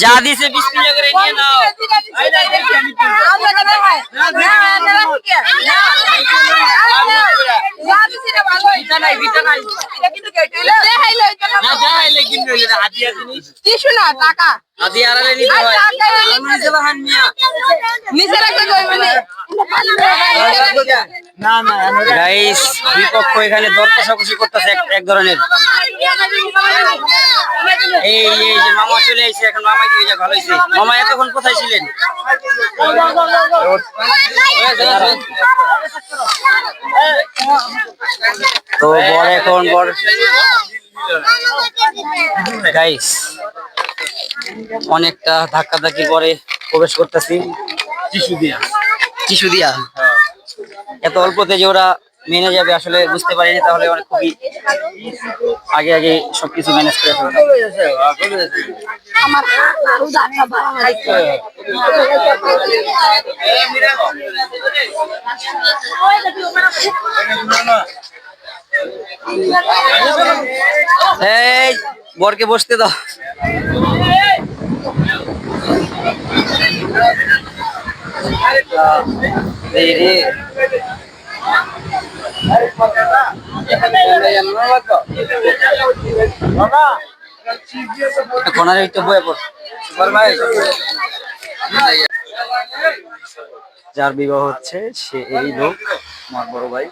যা দিছে 20 টাকা করে নিয়ে নাও। টাকা গাইস দুই পক্ষ এখানে দর কষাকষি করতেছে এক ধরনের। এই যে মামা চলে আসছে এখন, মামা কি ভালো হয়েছে? মামা এতক্ষণ কোথায় ছিলেন? তো বর এখন গাইস অনেকটা ধাক্কাধাক্কি করে প্রবেশ করতেছি টিস্যু দিয়া। এত অল্পতে যে ওরা মেনে যাবে আসলে বুঝতে পারিনি, তাহলে অনেক খুবই আগে সবকিছু ম্যানেজ করে এই বরকে বসতে দাও। যার বিবাহ হচ্ছে সে এই লোক, আমার বড় ভাই।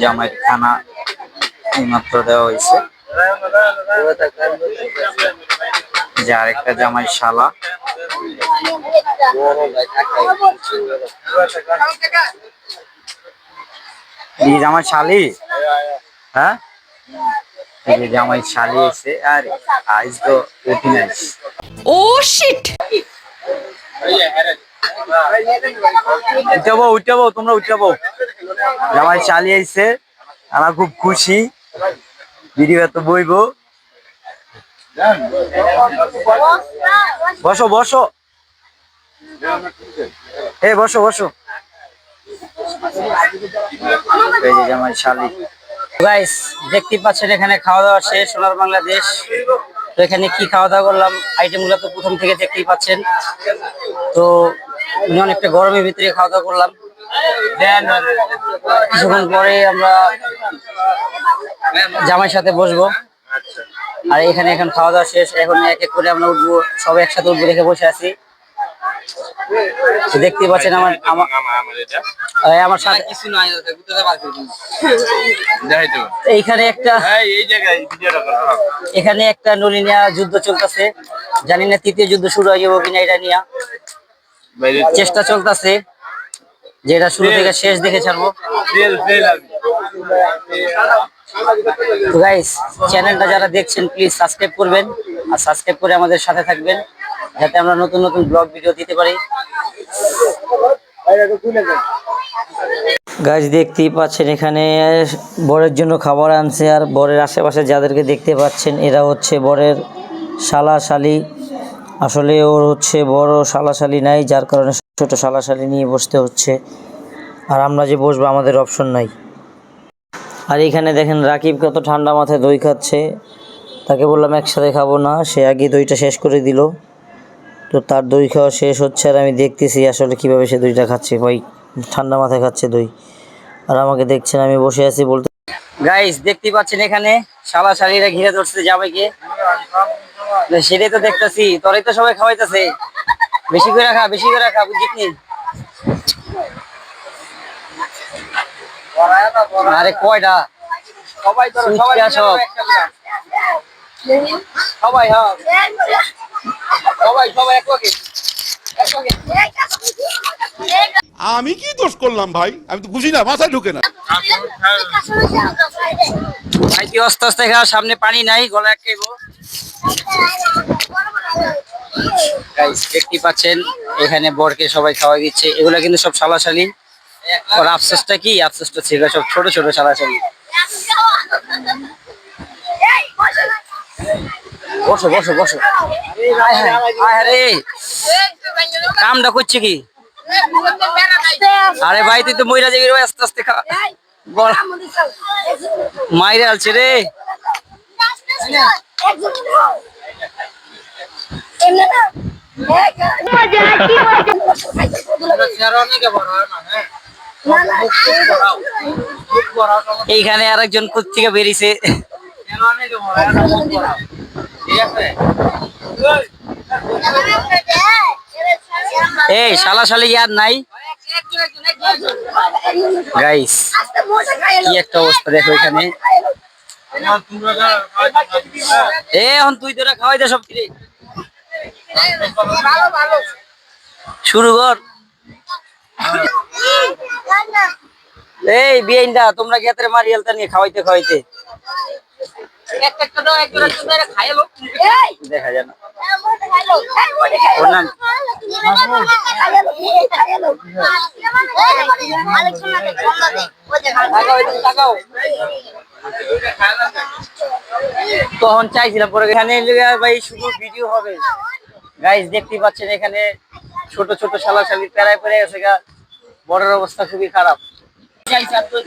জামাইয়ের খানা এইমাত্র দেওয়া হয়েছে, যার একটা জামাই শালা। এই জামাই শালি, হ্যাঁ জামাই শালি এসে। আর আইস তো ও শিট, উঠাবো তোমরা উঠাবো। জামাই চালিয়ে আইছে, আমরা খুব খুশি। ভিডিও এত বইবো। বসো বসো, বসো বসো। এই যে জামাই শালি। গাইস দেখতে পাচ্ছেন এখানে খাওয়া দাওয়া শেষ, সোনার বাংলাদেশ। তো এখানে কি খাওয়া দাওয়া করলাম, আইটেমগুলো তো প্রথম থেকে দেখতেই পাচ্ছেন। তো অনেকটা গরমের ভিতরে খাওয়া দাওয়া করলাম। কিছুক্ষণ পরে আমরা জামাইয়ের সাথে বসবো। আর এখানে এখন খাওয়া দাওয়া শেষ, এখন এক এক করে আমরা উঠবো, সব একসাথে উঠবো দেখে বসে আছি। দেখতে পাচ্ছেন আমার সাথে এইখানে একটা নলিনিয়া যুদ্ধ চলতেছে। জানি না তৃতীয় যুদ্ধ শুরু হয়ে যাবো কিনা, এটা নিয়ে চেষ্টা চলতেছে যে এটা শুরু থেকে শেষ দেখে ছাড়বো। তো গাইস চ্যানেলটা যারা দেখছেন প্লিজ সাবস্ক্রাইব করবেন, আর সাবস্ক্রাইব করে আমাদের সাথে থাকবেন, যাতে আমরা নতুন নতুন ব্লগ ভিডিও দিতে পারি। গাইস দেখতেই পাচ্ছেন এখানে বরের জন্য খাবার আনছে, আর বরের আশেপাশে যাদেরকে দেখতে পাচ্ছেন এরা হচ্ছে বরের শালা শালি। আসলে ওর হচ্ছে বড় শালা শালি নাই, যার কারণে ছোট শালা শালি নিয়ে বসতে হচ্ছে। আর আমরা যে বসবো আমাদের অপশন নাই। আর এখানে দেখেন রাকিব কত ঠান্ডা মাথায় দই খাচ্ছে। তাকে বললাম একসাথে খাবো না, সে আগে দইটা শেষ করে দিল। তো তার দই খাওয়া শেষ হচ্ছে, আর আমি দেখতেছি আসলে কিভাবে সে দইটা খাচ্ছে। ভাই ঠান্ডা মাথায় খাচ্ছে দই, আর আমাকে দেখছেন আমি বসে আছি বলতে। গাইস দেখতে পাচ্ছেন এখানে শালা শালিরা ঘিরে ধরছে জামাইকে। সেটাই তো দেখতেছি, তোরাই তো সবাই খাওয়াইতেছে। বেশি করে রাখা, বেশি করে রাখা, বুঝিস? আরে কয়টা? সবাই তো সবাই সব সবাই সবাই সবাই এক লগে। আমি কি দোষ করলাম ভাই? আমি তো বুঝি না, মাথায় ঢুকে না। ভাই কি আস্তে আস্তে খা, সামনে পানি নাই, গলা আটকাইবো। গাইস দেখতে পাচ্ছেন এখানে বরকে সবাই খাওয়াই দিচ্ছে। এগুলা কিন্তু সব শালাশালি। আর আফসোসটা কি, আফসোসটা ছিল সব ছোট ছোট শালাশালি। বসো বসো বসো। আরে কামটা করছে কি? আরে ভাই তুই তো মইরা যাবি, আস্তে আস্তে খা। মাইরে আলছে রে। এইখানে আরেকজন কোত্থেকে বেরিয়েছে। এই শালা শালি আর নাই গাইস, কি একটা অবস্থা দেখো এখানে। এখন তুই তোরা খাওয়াই দে সব কিছু, শুরু কর। এই বিয়েনটা তোমরা গেতরে মারি হেলতা নিয়ে খাওয়াইতে খাওয়াইতে দেখা যায় না। ওর নাম তখন চাইছিলাম পরে এখানে ভাই শুধু ভিডিও হবে। গাইস দেখতে পাচ্ছেন এখানে ছোট ছোট শালাশালি প্যারায় পড়ে গেছে গা, বড়ের অবস্থা খুবই খারাপ।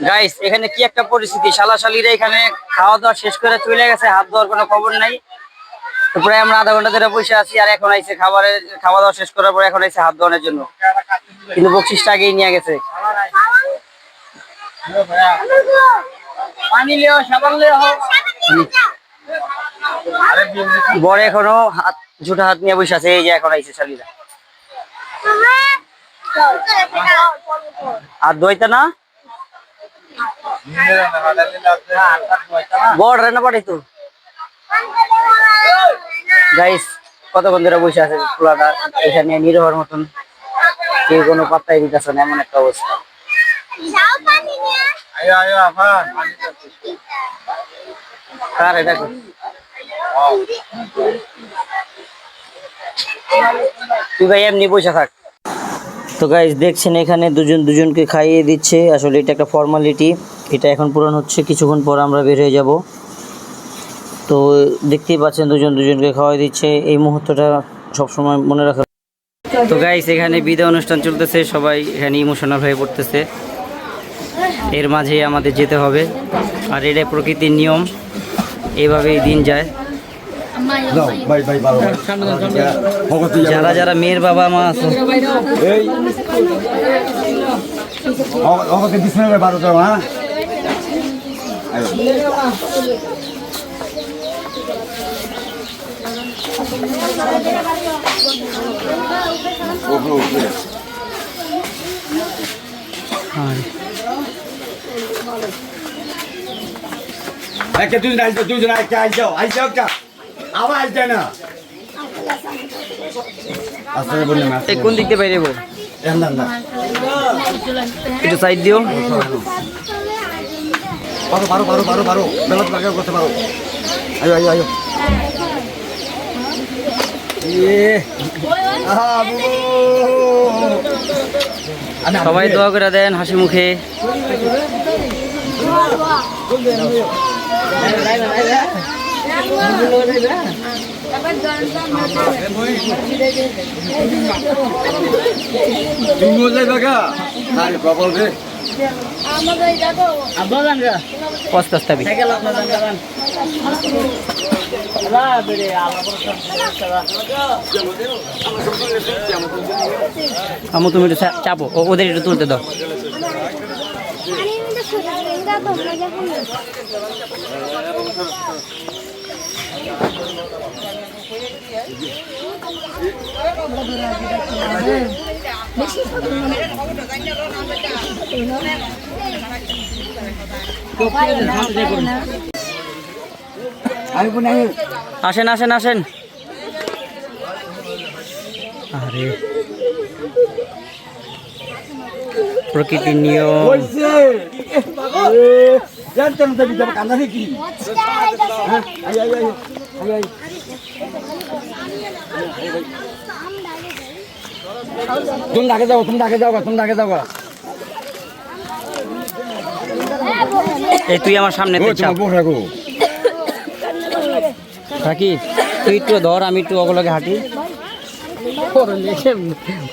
গাইস এখানে কি একটা পরিস্থিতি, শালাশালিরা এখানে খাওয়া দাওয়া শেষ করে চলে গেছে, হাত ধোয়ার কোনো খবর নাই। তারপরে আমরা আধা ঘন্টা ধরে বসে আছি, আর এখন আইসে খাওয়া দাওয়া শেষ করার পর এখন আইসে হাত ধোয়ানোর জন্য, কিন্তু বকশিসটা আগেই নিয়ে গেছে। বড় এখনো হাত ঝুটা হাত নিয়ে বসে আছে, এই যে এখন আইসে শালিরা। আর দইতা না বড় রান্না পাঠাই তো। গাইস কতক্ষণ ধরে বসে আছে পোলাটা এখানে নিরহর মতন, কেউ কোনো পাত্তাই দিতেছে না, এমন একটা অবস্থা। কার এটা? তুই ভাই এমনি বসে থাক। তো গাইস দেখছেন এখানে দুজন দুজনকে খাইয়ে দিচ্ছে, আসলে এটা একটা ফর্মালিটি, এটা এখন পূরণ হচ্ছে, কিছুক্ষণ পর আমরা বের হয়ে যাব। তো দেখতেই পাচ্ছেন দুজন দুজনকে খাওয়াই দিচ্ছে, এই মুহূর্তটা সবসময় মনে রাখা। তো গাইস এখানে বিদায় অনুষ্ঠান চলতেছে, সবাই এখানে ইমোশনাল হয়ে পড়তেছে, এর মাঝে আমাদের যেতে হবে। আর এটা প্রকৃতির নিয়ম, এভাবেই দিন যায়। যারা যারা মেয়ের বাবা মা আছে কোন দিক দিয়ে বাইরে একটু সাইড দিও। পারো পারো পারো পারো বেলা করতে পারো। আয়ো আয়ো আয়ো। সবাই দোয়া করে দেন হাসি মুখে। আমু তুমি একটু চাপো, ওদের একটু তুলতে দাও। আসেন আসেন আসেন। আরে প্রকৃতির নিয়ম। তুমি ডাকে যাও, তুমি ডাকে যাও, তুমি ডাকে যাও। এই তুই আমার সামনে থাকি, তুই একটু ধর, আমি একটু ওগুলোকে হাঁটি।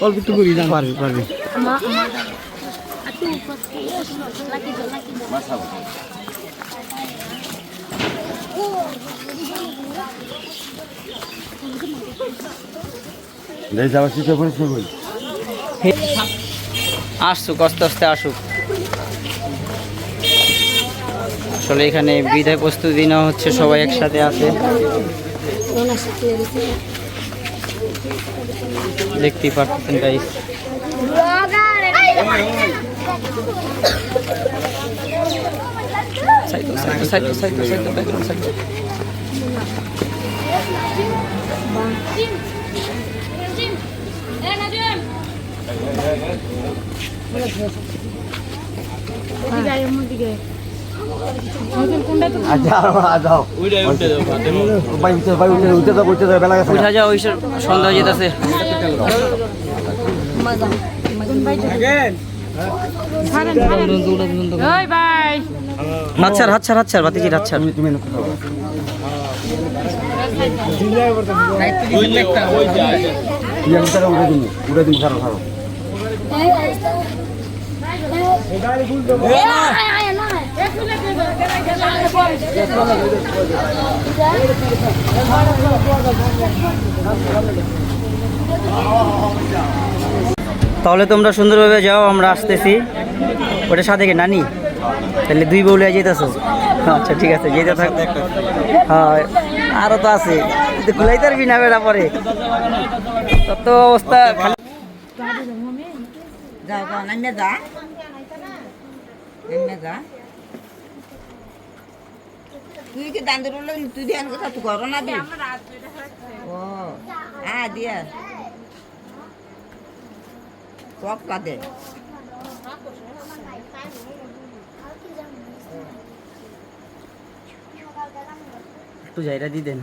অল্প একটু করি না, পারবি পারবি। আসুক, আস্তে আস্তে আসুক। আসলে এখানে বিদায় প্রস্তুতি নেওয়া হচ্ছে, সবাই একসাথে আছে, দেখতেই পাচ্ছেন গাইস। উঠা যাও, সন্ধ্যা হয়ে যেতেছে। হাতছাড় হাতছাড় হাতছাড় বাতিজির হাতছাড়। তাহলে তোমরা সুন্দরভাবে যাও, আমরা আসতেছি। ওটা সাথে কি নানি? তাহলে দুই বউলে যেতেছো? আচ্ছা ঠিক আছে, যেতে থাক। হ্যাঁ আরো তো আছে, খুলাই পারবি না বেড়া পরে, তত অবস্থা খালি। তুই কি দান ধরল, তুই ধ্যান কথা তুই করো না দি। ও হ্যাঁ দিয়া সব কাঁদে। একটু যাইরা দি দেন।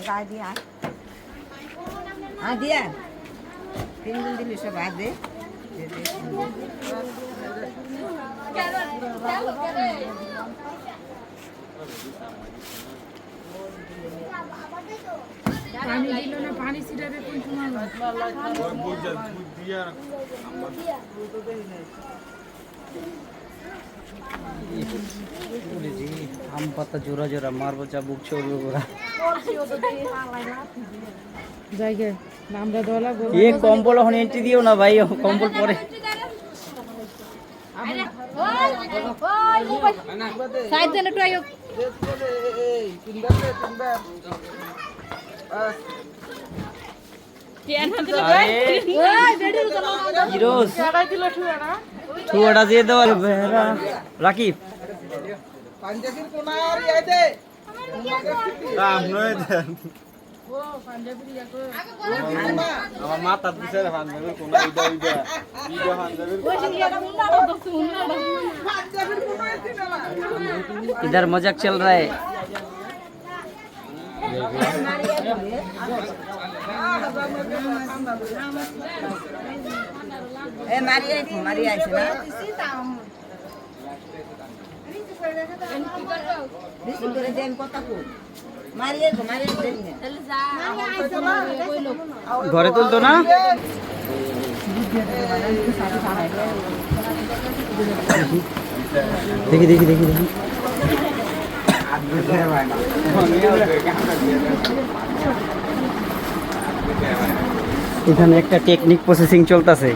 গায়ে দিয়া হ্যাঁ দিয়া 3 দিন দিলি সব আদে। পানি দিল না, পানি ছিটাবে কোন সময়? আম পাতা জোড়া জোড়া মারবো, যা বুক চড়বো ওরা। জায়গায় আমরা দলা গো এ কম্বল এখন এন্ট্রি দিও না ভাই, কম্বল পরে। সাইড দেন একটু আয়ো। ঠুয়াটা দিয়ে দাও রাকিব। আমার মাথা দিছে পাঞ্জাবির কোন इधर मजाक चल रहा है। এ মারি আইছে না বেশি করে দেন কথা কো মারি দেন না ঘরে তুলতো না। দেখি দেখি দেখি দেখি এখানে একটা টেকনিক প্রসেসিং চলতেছে।